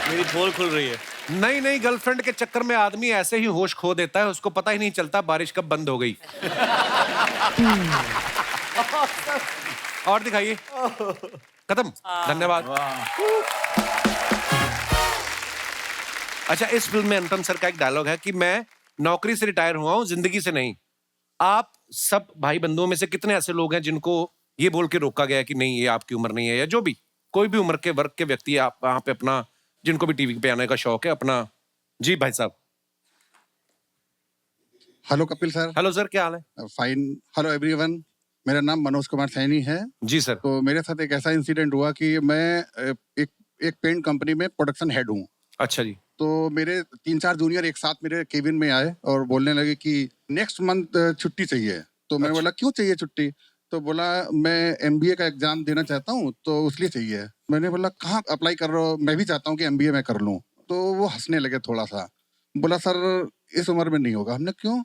मेरी पोल खुल रही है। नई नई गर्लफ्रेंड के चक्कर में आदमी ऐसे ही होश खो देता है, उसको पता ही नहीं चलता बारिश कब बंद हो गई। और दिखाइए, खत्म, धन्यवाद। अच्छा, इस फिल्म में अनुपम सर का एक डायलॉग है कि मैं नौकरी से रिटायर हुआ हूं, जिंदगी से नहीं। आप सब भाई बंधुओं में से कितने ऐसे लोग हैं जिनको ये बोल के रोका गया कि नहीं, ये आपकी उम्र नहीं है, या जो भी कोई भी उम्र के वर्ग के व्यक्ति आप वहां पे अपना, जिनको भी टीवी पे आने का शौक है, अपना। जी भाई साहब। Hello Kapil sir. Hello sir, क्या हाल है? फाइन। हेलो एवरीवन, मेरा नाम मनोज कुमार सैनी है। जी सर। तो मेरे साथ एक ऐसा इंसिडेंट हुआ कि मैं एक पेंट कंपनी में प्रोडक्शन हेड हूँ। अच्छा जी। तो मेरे 3-4 जूनियर एक साथ मेरे केबिन में आए और बोलने लगे कि नेक्स्ट मंथ छुट्टी चाहिए। तो मैंने बोला क्यों चाहिए छुट्टी? तो बोला मैं MBA का एग्जाम देना चाहता हूँ तो उसलिए चाहिए। मैंने बोला कहाँ अप्लाई कर रहे हो? मैं भी चाहता हूँ कि MBA में कर लूँ। तो वो हंसने लगे थोड़ा सा, बोला सर इस उम्र में नहीं होगा। हमने क्यों?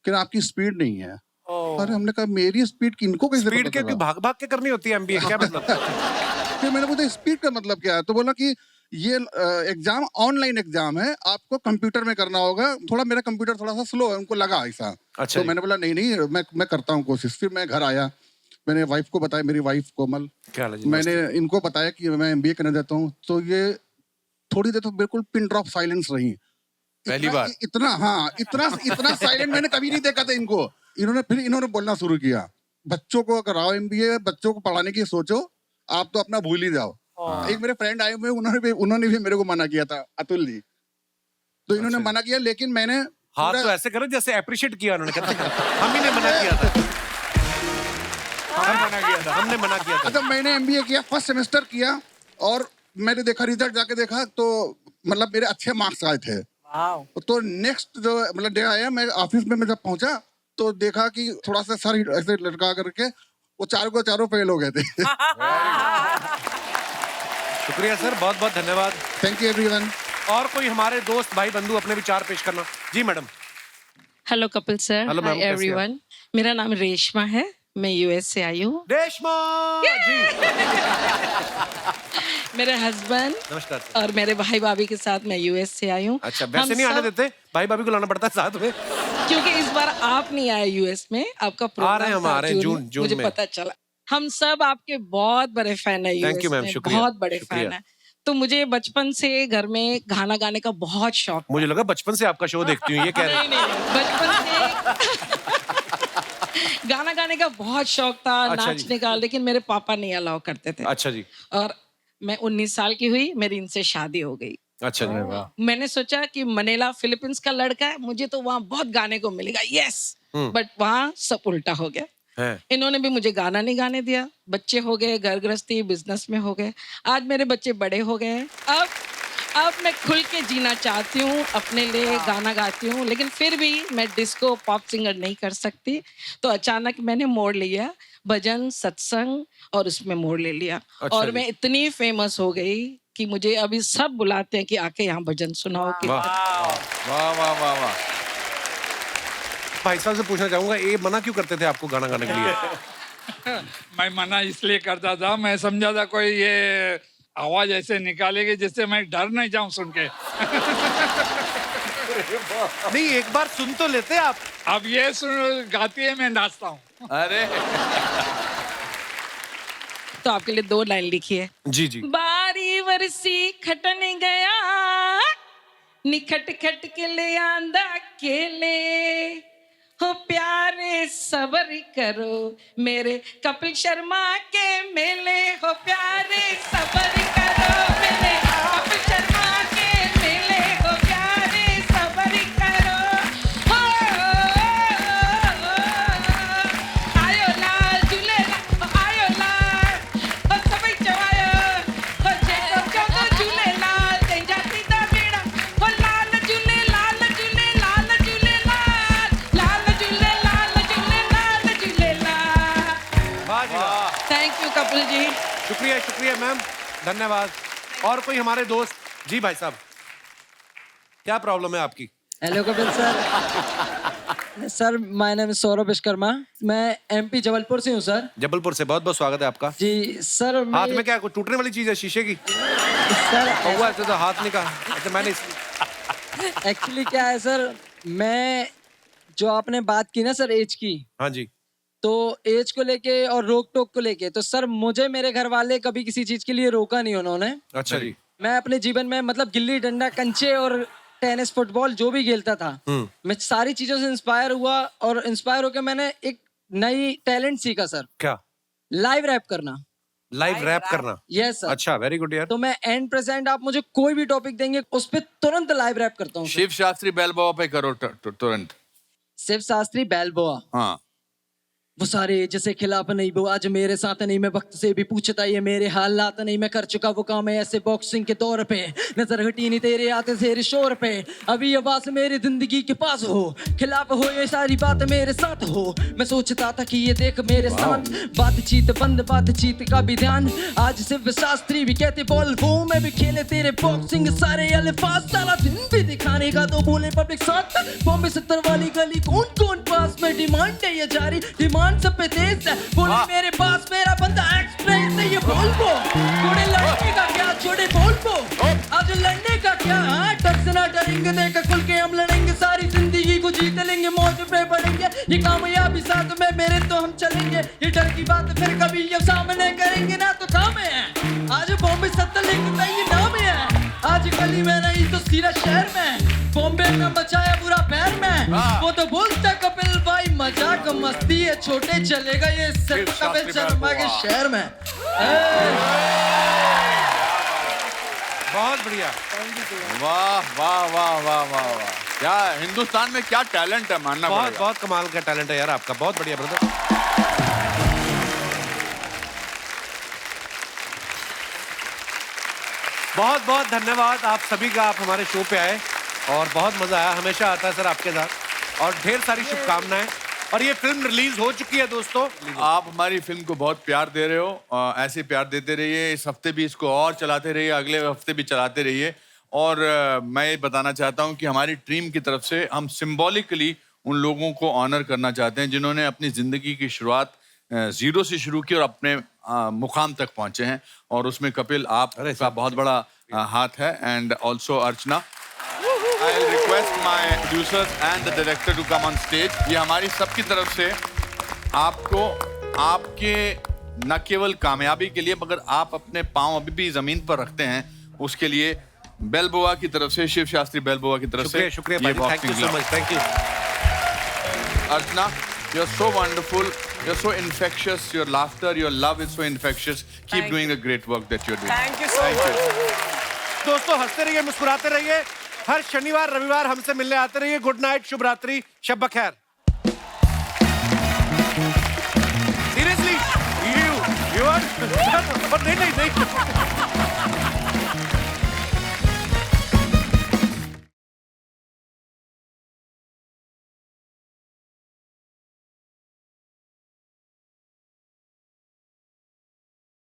कि आपकी स्पीड नहीं है। अरे हमने कहा मेरी स्पीड किनको कैसे स्पीड पता के चला? भाग भाग के करनी होती है MBA, क्या मतलब? फिर मैंने पूछा स्पीड का मतलब क्या है? तो बोला कि ये एग्जाम ऑनलाइन एग्जाम है, आपको कंप्यूटर में करना होगा। थोड़ा मेरा कंप्यूटर थोड़ा सा स्लो है, उनको लगा ऐसा। अच्छा तो मैंने बोला नहीं मैं करता हूँ कोशिश। फिर मैं घर आया, मैंने वाइफ को बताया, मेरी वाइफ कोमल, क्या हाल है जी? मैंने इनको बताया कि मैं MBA करना चाहता हूँ। तो ये थोड़ी देर तो बिल्कुल पिन ड्रॉप साइलेंस रही। पहली बार इतना साइलेंट मैंने कभी नहीं देखा था इनको। इन्होंने बोलना शुरू किया, बच्चों को कराओ MBA, बच्चों को पढ़ाने की सोचो, आप तो अपना भूल ही जाओ। एक मेरे फ्रेंड आए हुए, उन्होंने भी मेरे को मना किया था, अतुल जी। तो इन्होंने मना किया, लेकिन मैंने हाथ तो ऐसे करो जैसे अप्रिशिएट किया उन्होंने। कहते हम ही ने मना किया था। हमने मना किया था। अच्छा, मैंने MBA किया, फर्स्ट सेमेस्टर किया और मैंने देखा रिजल्ट, जाके देखा तो मतलब मेरे अच्छे मार्क्स आए थे। तो नेक्स्ट जो मतलब डे आया, मैं ऑफिस में मैं जब पहुंचा तो देखा कि थोड़ा सा सर ऐसे लटका करके वो चारों फेल हो गए थे। शुक्रिया सर, बहुत बहुत धन्यवाद। Thank you everyone. और कोई हमारे दोस्त भाई बंधु अपने विचार पेश करना। जी madam. Hello Kapil sir, Hello, hi ma'am, कैसी हैं एवरीवन। मेरा नाम रेशमा है, मैं US से आई हूँ। रेशमा जी। मेरे हस्बैंड नमस्कार सर। और मेरे भाई भाभी के साथ मैं US से आई हूँ। अच्छा, वैसे नहीं आने देते, भाई भाभी को लाना पड़ता है साथ में। क्योंकि इस बार आप नहीं आए US में, आपका प्रोग्राम आ रहे हैं हम, था आ रहे हैं जून मुझे में। पता चला। हम सब आपके बहुत बड़े फैन है Thank US you, ma'am, में, शुक्रिया, बहुत बड़े शुक्रिया। फैन है। तो मुझे बचपन से घर में गाना गाने का बहुत शौक था। मुझे लगा बचपन से आपका शो देखती हूँ, ये कह रहे नहीं, बचपन से गाना गाने का बहुत शौक था, अच्छा जी। नाचने का, लेकिन मेरे पापा नहीं अलाउ करते थे। अच्छा जी। और मैं 19 साल की हुई, मेरी इनसे शादी हो गई। अच्छा जी। मैंने सोचा कि मनीला फिलीपींस का लड़का है, मुझे तो वहाँ बहुत गाने को मिलेगा, यस। बट वहाँ सब उल्टा हो गया। है। इन्होंने भी मुझे गाना नहीं गाने दिया। बच्चे हो गए, घर गृहस्थी, बिजनेस में हो गए। आज मेरे बच्चे बड़े हो गए हैं। अब मैं खुल के जीना चाहती हूँ, अपने लिए गाना गाती हूँ, लेकिन फिर भी मैं डिस्को पॉप सिंगर नहीं कर सकती। तो अचानक मैंने मोड़ लिया, भजन सत्संग, और उसमें मोड़ ले लिया। अच्छा और जी। मैं इतनी फेमस हो गई कि मुझे अभी सब बुलाते हैं कि आके यहाँ भजन सुनाओ कि वाह वाह वाह वाह वाह। भाई साहब से पूछना चाहूंगा, ये मना क्यों करते थे आपको गाना गाने के लिए? मैं मना इसलिए करता था, मैं समझा था कोई ये आवाज ऐसे निकालेगी जिससे मैं डर नहीं जाऊं सुन के। नहीं, एक बार सुन तो लेते आप। अब ये सुन गाती है, मैं नाचता हूँ। अरे तो आपके लिए 2 लाइन लिखी है। जी जी। बारी वरसी खटन गया, निखट खट के ले आंदा केले, हो प्यारे सबर करो मेरे कपिल शर्मा के मेले, हो प्यारे सबर करो मेरे कपिल शर्मा के मेले, हो प्यारे सबर करो। हो आयो लाल झूलेलाल, आयो लाल, हो सभई चवायो, हो जेको चवंदो झूलेलाल, तंहिंजा सीधा बेड़ा, हो लाल झूलेलाल झूलेलाल झूलेलाल, लाल झूलेलाल झूलेलाल झूलेलाल। वाह जी वाह। Thank you Kapil ji. शुक्रिया शुक्रिया मैम, धन्यवाद। और कोई हमारे दोस्त? जी भाई साहब, क्या प्रॉब्लम है आपकी? Hello Kapil sir. Sir my name is Saurabh Vishwakarma, मैं एमपी जबलपुर से हूँ सर। जबलपुर से, बहुत बहुत स्वागत है आपका। जी सर। हाथ में क्या कोई टूटने वाली चीज है, शीशे की? सर कौवा ऐसे तो हाथ नहीं कहा। अच्छा मैंने एक्चुअली क्या है सर, मैं जो आपने बात की ना सर एज की, हाँ जी। तो एज को लेके और रोक टोक को लेके, तो सर मुझे मेरे घर वाले कभी किसी चीज के लिए रोका नहीं उन्होंने। अच्छा जी। मैं अपने जीवन में मतलब गिल्ली डंडा कंचे और टेनिस फुटबॉल जो भी खेलता था, मैं सारी चीजों से इंस्पायर हुआ और इंस्पायर होकर मैंने एक नई टैलेंट सीखा सर। क्या? लाइव रैप करना। लाइव रैप करना? Yes sir. अच्छा, वेरी गुड यार। तो मैं एंड प्रेजेंट आप मुझे कोई भी टॉपिक देंगे उस पे तुरंत लाइव रैप करता हूँ। शिव शास्त्री बैलबोआ पे करो तुरंत। शिव शास्त्री बैलबोआ। हाँ। वो सारे जैसे खिलाफ नहीं, वो आज मेरे साथ नहीं, मैं वक्त से भी पूछता ये मेरे हालात नहीं, मैं कर चुका वो काम है ऐसे बॉक्सिंग के दौर पे, नजर हटी नहीं तेरे आते तेरे शोर पे, अभी आवाज मेरी जिंदगी के पास हो, खिलाफ हो ये सारी बात मेरे साथ हो, मैं सोचता था कि ये देख मेरे साथ, बातचीत बंद बातचीत का भी ध्यान, आज शिव शास्त्री भी कहते बोल वो, मैं भी खेले तेरे बॉक्सिंग सारे अल्फाज, सारा दिन भी दिखाने का तो बोले पब्लिक साथ, बॉम्बे 70 वाली गली कौन कौन पास में, डिमांड है ये जारी, डिमांड सब पे तेज है, बोले मेरे पास मेरा बंदा एक्सप्रेस है, ये बोल वो छोड़े लड़ने का क्या, छोड़े बोल वो आज लड़ने का क्या, हाँ डर से ना डरेंगे, देखा खुल के हम लड़ेंगे, सारी जिंदगी को जीत लेंगे, मौज पे पड़ेंगे, ये कामयाबी साथ में मेरे तो हम चलेंगे, ये डर की बात फिर कभी ये सामने करेंगे ना तो काम है, आज बॉम्बे 70 लिखता ये नाम है, आज गली में नहीं तो सीधा शहर में, बॉम्बे का बचाया पूरा पैर में, वो तो बोलता कपिल भाई मजाक मस्ती है, छोटे चलेगा ये सिर्फ कपिल शर्मा के शहर में। बहुत बढ़िया। वाह वाह वाह वाह वाह वाह, क्या हिंदुस्तान में क्या टैलेंट है, मानना बहुत पड़ेगा। बहुत कमाल का टैलेंट है यार आपका, बहुत बढ़िया ब्रदर। बहुत बहुत धन्यवाद आप सभी का, आप हमारे शो पे आए और बहुत मजा आया, हमेशा आता है सर आपके साथ, और ढेर सारी शुभकामनाएं। और ये फिल्म रिलीज हो चुकी है दोस्तों। आप हमारी फिल्म को बहुत प्यार दे रहे हो, ऐसे प्यार देते रहिए, इस हफ्ते भी इसको और चलाते रहिए, अगले हफ्ते भी चलाते रहिए। और मैं ये बताना चाहता हूँ कि हमारी टीम की तरफ से हम सिंबॉलिकली उन लोगों को ऑनर करना चाहते हैं जिन्होंने अपनी ज़िंदगी की शुरुआत जीरो से शुरू की और अपने मुकाम तक पहुँचे हैं, और उसमें कपिल आपका बहुत बड़ा हाथ है, and also Archana. I'll request my producers and the director to come on stage. ये हमारी सबकी तरफ से आपको आपके न केवल कामयाबी के लिए मगर आप अपने पांव अभी भी जमीन पर रखते हैं उसके लिए बेलबोआ की तरफ से, शिव शास्त्री बेलबोआ की तरफ से शुक्रिया ये भाई, thank you so much, thank you. Archana, you are so wonderful, you are so infectious, your laughter, your love is so infectious. Keep doing the great work that you're doing. Thank you so much. दोस्तों हंसते रहिए, मुस्कुराते रहिए, हर शनिवार रविवार हमसे मिलने आते रहिए। गुड नाइट, शुभ रात्रि, शब बखैर। सीरियसली, नहीं नहीं नहीं